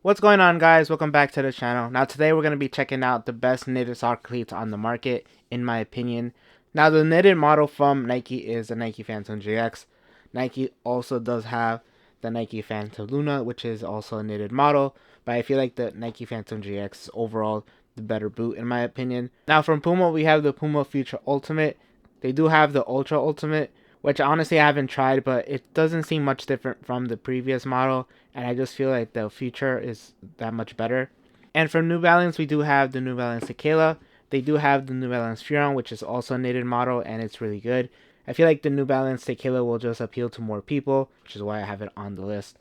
What's going on, guys? Welcome back to the channel. Now today we're going to be checking out the best knitted soccer cleats on the market, in my opinion. Now the knitted model from Nike is the Nike Phantom GX. Nike also does have the Nike Phantom Luna, which is also a knitted model, but I feel like the Nike Phantom GX is overall the better boot in my opinion. Now from Puma we have the Puma Future Ultimate. They do have the Ultra Ultimate, which honestly I haven't tried, but it doesn't seem much different from the previous model, and I just feel like the future is that much better. And from New Balance, we do have the New Balance Tequila. They do have the New Balance Furon, which is also a knitted model, and it's really good. I feel like the New Balance Tequila will just appeal to more people, which is why I have it on the list.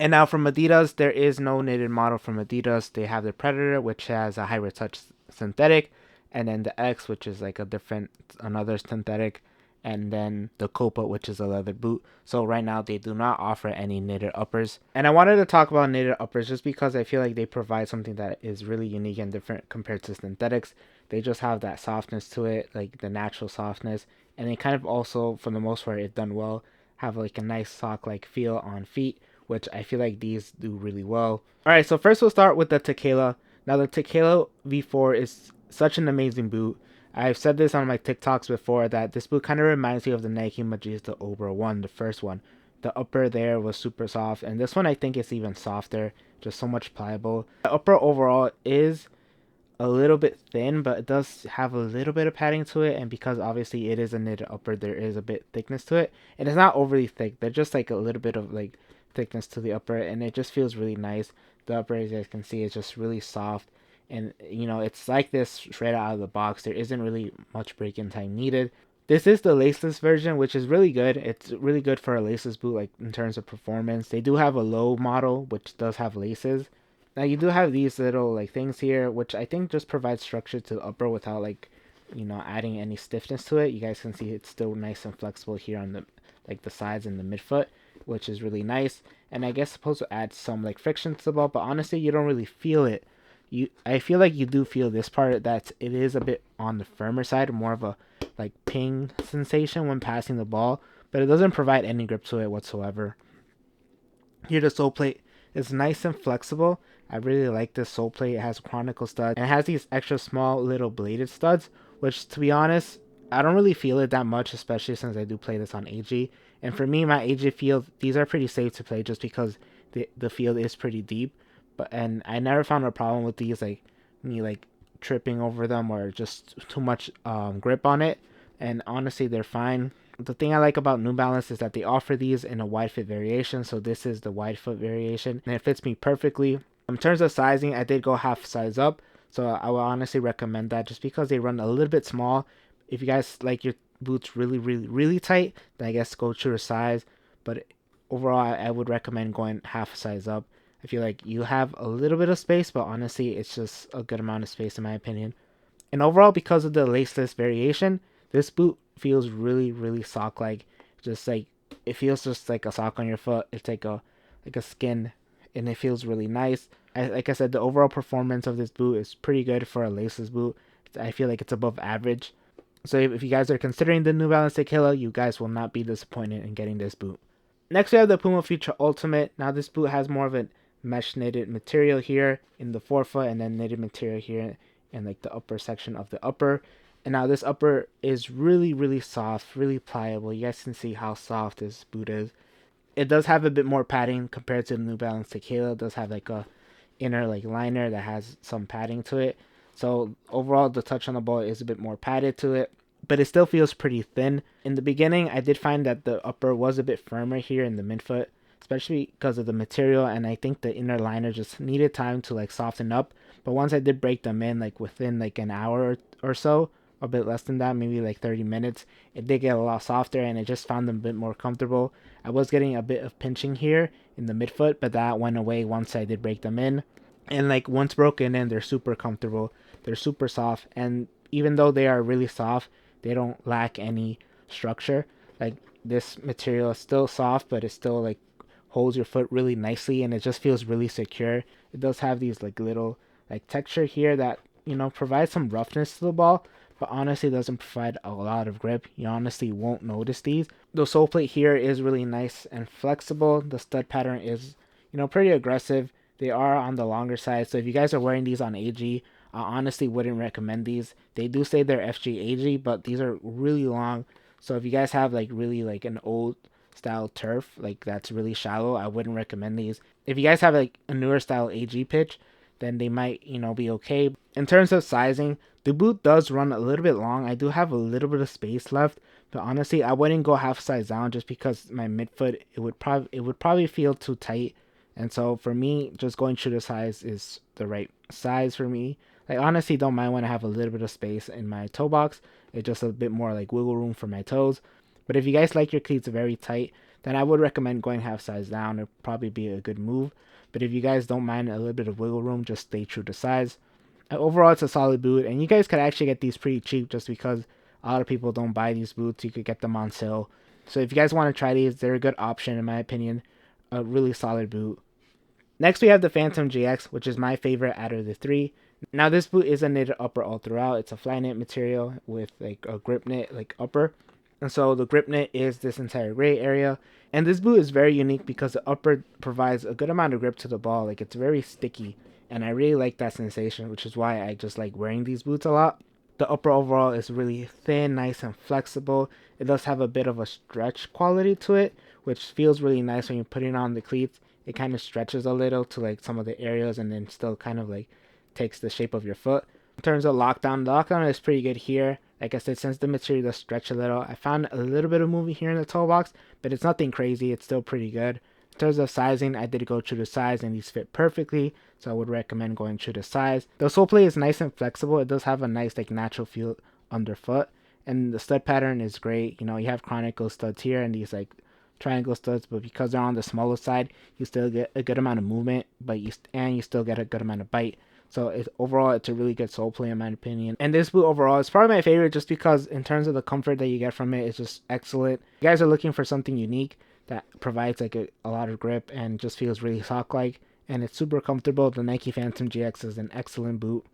And now from Adidas, there is no knitted model from Adidas. They have the Predator, which has a high retouch synthetic, and then the X, which is like another synthetic, and then the Copa, which is a leather boot. So right now they do not offer any knitted uppers. And I wanted to talk about knitted uppers just because I feel like they provide something that is really unique and different compared to synthetics. They just have that softness to it, like the natural softness, and they kind of also, for the most part, if done well, have like a nice sock-like feel on feet, which I feel like these do really well. Alright, so first we'll start with the Tequila. Now the Tequila V4 is such an amazing boot. I've said this on my TikToks before that this boot kind of reminds me of the Nike Magista Obra 1, the first one. The upper there was super soft, and this one I think is even softer, just so much pliable. The upper overall is a little bit thin, but it does have a little bit of padding to it, and because obviously it is a knitted upper, there is a bit thickness to it, and it's not overly thick. There's just like a little bit of like thickness to the upper, and it just feels really nice. The upper, as you guys can see, is just really soft, and it's like this straight out of the box. There isn't really much break-in time needed. This is the laceless version, which is really good. It's really good for a laceless boot, like in terms of performance. They do have a low model, which does have laces. Now you do have these little like things here, which I think just provides structure to the upper without like, adding any stiffness to it. You guys can see it's still nice and flexible here on the sides and the midfoot, which is really nice. And I guess supposed to add some like friction to the ball, but honestly you don't really feel it. I feel like you do feel this part that it is a bit on the firmer side, more of a like ping sensation when passing the ball, but it doesn't provide any grip to it whatsoever. Here the sole plate is nice and flexible. I really like this sole plate. It has chronicle studs and it has these extra small little bladed studs, which to be honest, I don't really feel it that much, especially since I do play this on AG. And for me, my AG field, these are pretty safe to play just because the field is pretty deep. And I never found a problem with these, like me like tripping over them or just too much grip on it. And honestly, they're fine. The thing I like about New Balance is that they offer these in a wide fit variation. So this is the wide foot variation, and it fits me perfectly. In terms of sizing, I did go half size up, so I would honestly recommend that just because they run a little bit small. If you guys like your boots really, really, really tight, then I guess go to a size. But overall, I would recommend going half size up. I feel like you have a little bit of space, but honestly, it's just a good amount of space in my opinion. And overall, because of the laceless variation, this boot feels really, really sock like. Just like it feels just like a sock on your foot. It's like a skin, and it feels really nice. Like I said, the overall performance of this boot is pretty good for a laceless boot. I feel like it's above average. So if you guys are considering the New Balance Tequila, you guys will not be disappointed in getting this boot. Next we have the Puma Future Ultimate. Now this boot has more of a mesh knitted material here in the forefoot, and then knitted material here in like the upper section of the upper. And now this upper is really, really soft, really pliable. You guys can see how soft this boot is. It does have a bit more padding compared to the New Balance Tequila. It does have like a inner like liner that has some padding to it. So overall the touch on the ball is a bit more padded to it, but it still feels pretty thin. In the beginning, I did find that the upper was a bit firmer here in the midfoot, especially because of the material, and I think the inner liner just needed time to like soften up. But once I did break them in, like within like an hour or so, a bit less than that, maybe like 30 minutes, it did get a lot softer, and I just found them a bit more comfortable. I was getting a bit of pinching here in the midfoot, but that went away once I did break them in. And like once broken in, they're super comfortable. They're super soft, and even though they are really soft, they don't lack any structure. Like this material is still soft, but it still like holds your foot really nicely, and it just feels really secure. It does have these like little like texture here that provides some roughness to the ball, but honestly doesn't provide a lot of grip. You honestly won't notice these. The sole plate here is really nice and flexible. The stud pattern is pretty aggressive. They are on the longer side, so if you guys are wearing these on AG, I honestly wouldn't recommend these. They do say they're FG AG, but these are really long. So if you guys have like really like an old style turf, like that's really shallow, I wouldn't recommend these. If you guys have like a newer style AG pitch, then they might, be okay. In terms of sizing, the boot does run a little bit long. I do have a little bit of space left, but honestly, I wouldn't go half size down just because my midfoot it would probably feel too tight. And so for me, just going true to size is the right size for me. Like honestly, don't mind when I have a little bit of space in my toe box. It's just a bit more like wiggle room for my toes. But if you guys like your cleats very tight, then I would recommend going half size down. It'd probably be a good move. But if you guys don't mind a little bit of wiggle room, just stay true to size. Overall, it's a solid boot, and you guys could actually get these pretty cheap just because a lot of people don't buy these boots. You could get them on sale. So if you guys want to try these, they're a good option in my opinion. A really solid boot. Next, we have the Phantom GX, which is my favorite out of the three. Now, this boot is a knitted upper all throughout. It's a fly knit material with like a grip knit like upper. And so the grip knit is this entire gray area. And this boot is very unique because the upper provides a good amount of grip to the ball. Like it's very sticky. And I really like that sensation, which is why I just like wearing these boots a lot. The upper overall is really thin, nice, and flexible. It does have a bit of a stretch quality to it, which feels really nice when you're putting on the cleats. It kind of stretches a little to like some of the areas and then still kind of like takes the shape of your foot. In terms of lockdown, the lockdown is pretty good here. Like I said, since the material does stretch a little, I found a little bit of movement here in the toe box, but it's nothing crazy. It's still pretty good. In terms of sizing, I did go true to size and these fit perfectly, so I would recommend going true to size. The sole play is nice and flexible. It does have a nice like natural feel underfoot, and the stud pattern is great. You have chronicle studs here and these like triangle studs, but because they're on the smaller side, you still get a good amount of movement, but you still get a good amount of bite. So overall, it's a really good sole play in my opinion. And this boot overall is probably my favorite just because in terms of the comfort that you get from it, it's just excellent. If you guys are looking for something unique that provides like a lot of grip and just feels really sock-like, and it's super comfortable, the Nike Phantom GX is an excellent boot.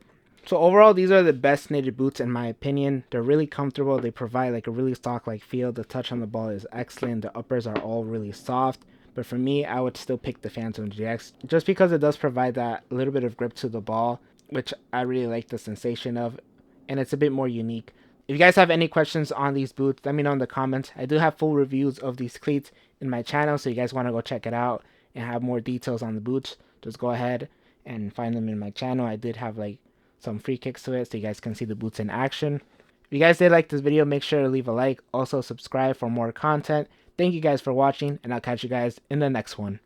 So overall, these are the best knitted boots in my opinion. They're really comfortable. They provide like a really sock-like feel. The touch on the ball is excellent. The uppers are all really soft. But for me, I would still pick the Phantom GX just because it does provide that little bit of grip to the ball, which I really like the sensation of, and it's a bit more unique. If you guys have any questions on these boots, let me know in the comments. I do have full reviews of these cleats in my channel, so you guys want to go check it out and have more details on the boots, just go ahead and find them in my channel. I did have like some free kicks to it so you guys can see the boots in action. If you guys did like this video, make sure to leave a like. Also subscribe for more content. Thank you guys for watching, and I'll catch you guys in the next one.